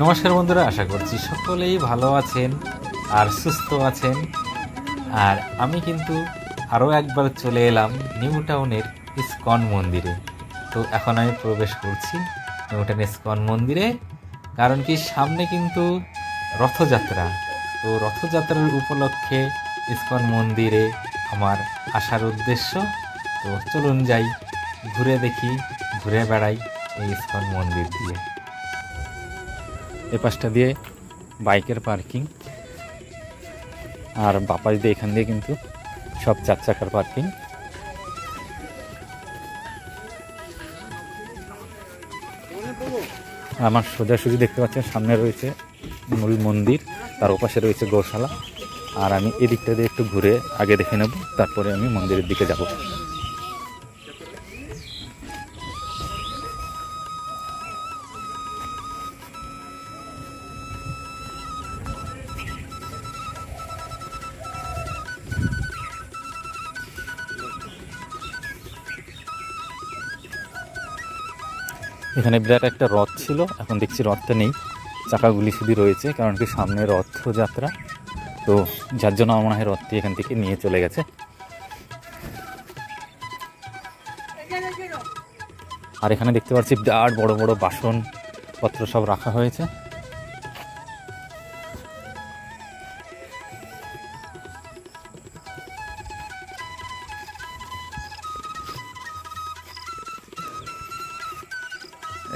নমস্কার বন্ধুরা, আশা করছি সকলেই ভালো আছেন আর সুস্থ আছেন। আর আমি কিন্তু আরও একবার চলে এলাম নিউ টাউনের ইসকন মন্দিরে। তো এখন আমি প্রবেশ করছি নিউ টাউন ইসকন মন্দিরে, কারণ কি সামনে কিন্তু রথযাত্রা। তো রথযাত্রার উপলক্ষে ইসকন মন্দিরে আমার আসার উদ্দেশ্য। তো চলুন যাই, ঘুরে দেখি, ঘুরে বেড়াই এই ইসকন মন্দির দিয়ে। এ পাশটা দিয়ে বাইকের পার্কিং, আর বাপাস দিয়ে এখান দিয়ে কিন্তু সব 4 চাকার পার্কিং। আমার সোজাসুজি দেখতে পাচ্ছেন সামনে রয়েছে মূল মন্দির, তার ওপাশে রয়েছে গৌশালা। আর আমি এদিকটা দিয়ে একটু ঘুরে আগে দেখে নেব, তারপরে আমি মন্দিরের দিকে যাব। এখানে বিরাট একটা রথ ছিল, এখন দেখছি রথটা নেই, চাকাগুলি শুধু রয়েছে, কারণ কি সামনে রথযাত্রা। তো যার জন্য আমার মনে হয় রথটি এখান থেকে নিয়ে চলে গেছে। আর এখানে দেখতে পাচ্ছি বিরাট বড় বড় বাসনপত্র সব রাখা হয়েছে।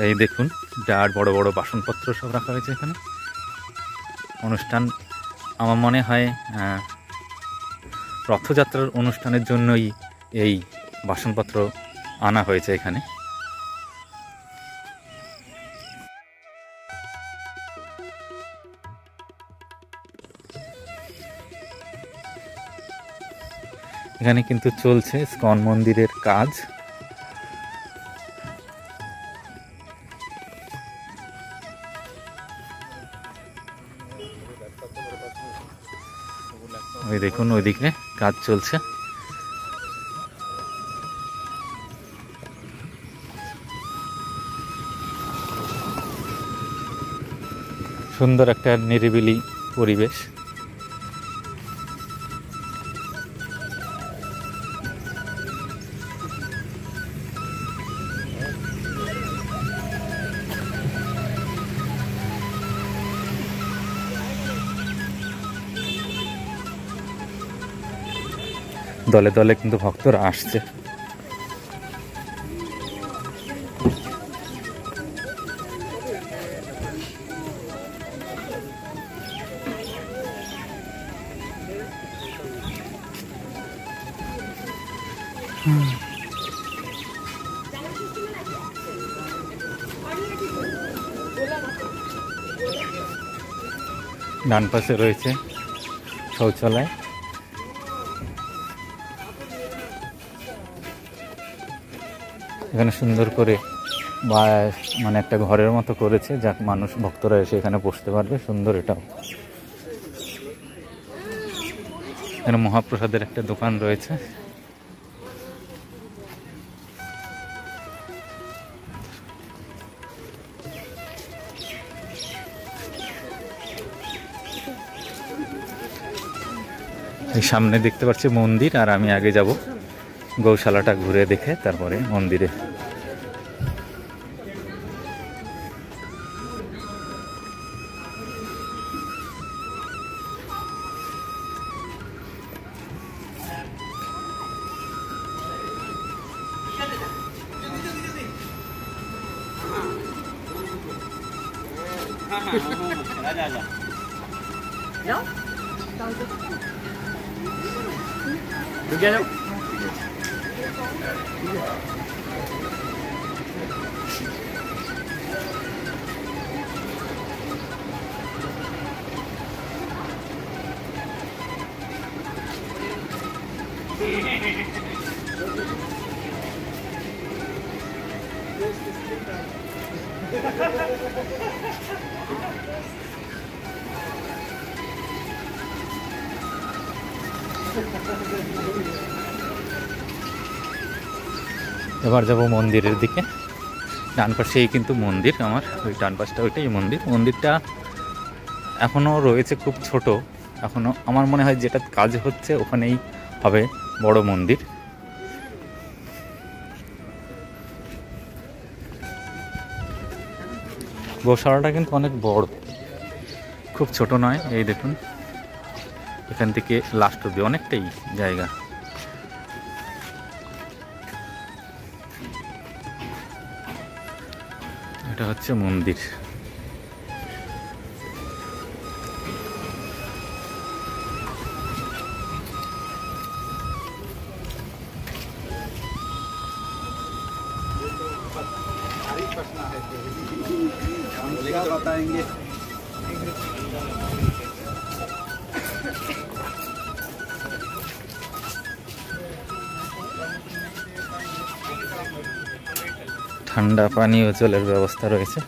এই দেখুন, বিরাট বড় বড় বাসনপত্র সব রাখা হয়েছে এখানে। অনুষ্ঠান আমার মনে হয় রথযাত্রার অনুষ্ঠানের জন্যই এই বাসনপত্র আনা হয়েছে এখানে। এখানে কিন্তু চলছে ইসকন মন্দিরের কাজ। ওই দেখুন, ওইদিকে কাজ চলছে। সুন্দর একটা নিরিবিলি পরিবেশ। দলে দলে কিন্তু ভক্তরা আসছে। ডান পাশে রয়েছে শৌচালয়। এখানে সুন্দর করে মানে একটা ঘরের মতো করেছে, যাক মানুষ ভক্তরা এসে এখানে বসতে পারবে। সুন্দর এটাও। এখানে মহাপ্রসাদের একটা দোকান রয়েছে। এই সামনে দেখতে পাচ্ছি মন্দির, আর আমি আগে যাব গৌশালাটা ঘুরে দেখে তারপরে মন্দিরে। এবার যাব মন্দিরের দিকে। ডান পাশেই কিন্তু মন্দির, আমার ওই ডান পাশটা ওইটাই মন্দির। মন্দিরটা এখনও রয়েছে খুব ছোট, এখনও আমার মনে হয় যেটা কাজ হচ্ছে ওখানেই হবে বড় মন্দির। গোশালাটা কিন্তু অনেক বড়, খুব ছোট নয়। এই দেখুন এখান থেকে লাস্ট অব্দি অনেকটাই জায়গা। এটা হচ্ছে মন্দির। ঠান্ডা পানি ও জলের ব্যবস্থা রয়েছে।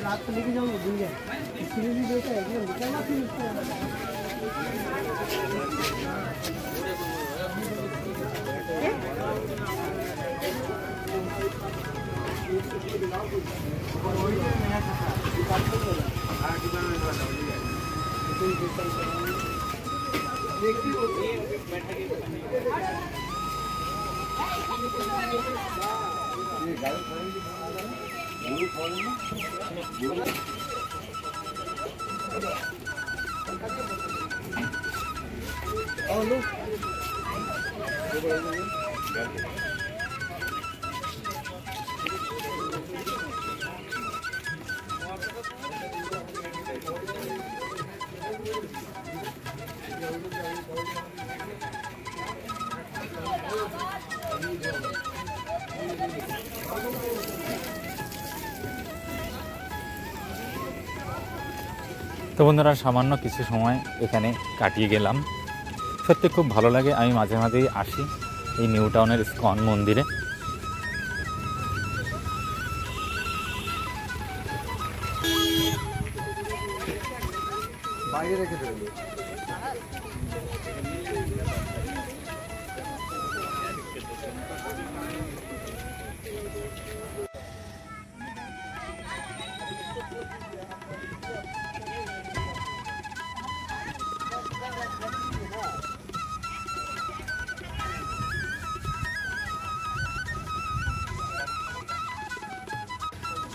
रात को लेके जाऊंगा भूल गया इसलिए भी देता है कि निकलना फिर তো বন্ধুরা সামান্য কিছু সময় এখানে কাটিয়ে গেলাম, সত্যি খুব ভালো লাগে। আমি মাঝে মাঝেই আসি এই নিউ টাউনের ইসকন মন্দিরে। বাইরে রেখে দেবে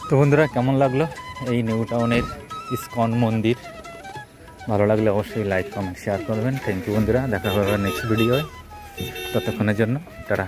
তো বন্ধুরা, কেমন লাগলো এই নিউ টাউনের ইসকন মন্দির? ভালো লাগলে অবশ্যই লাইক কমেন্ট শেয়ার করবেন। থ্যাংক ইউ বন্ধুরা, দেখা হবে নেক্সট ভিডিওয়। ততক্ষণের জন্য টাটা।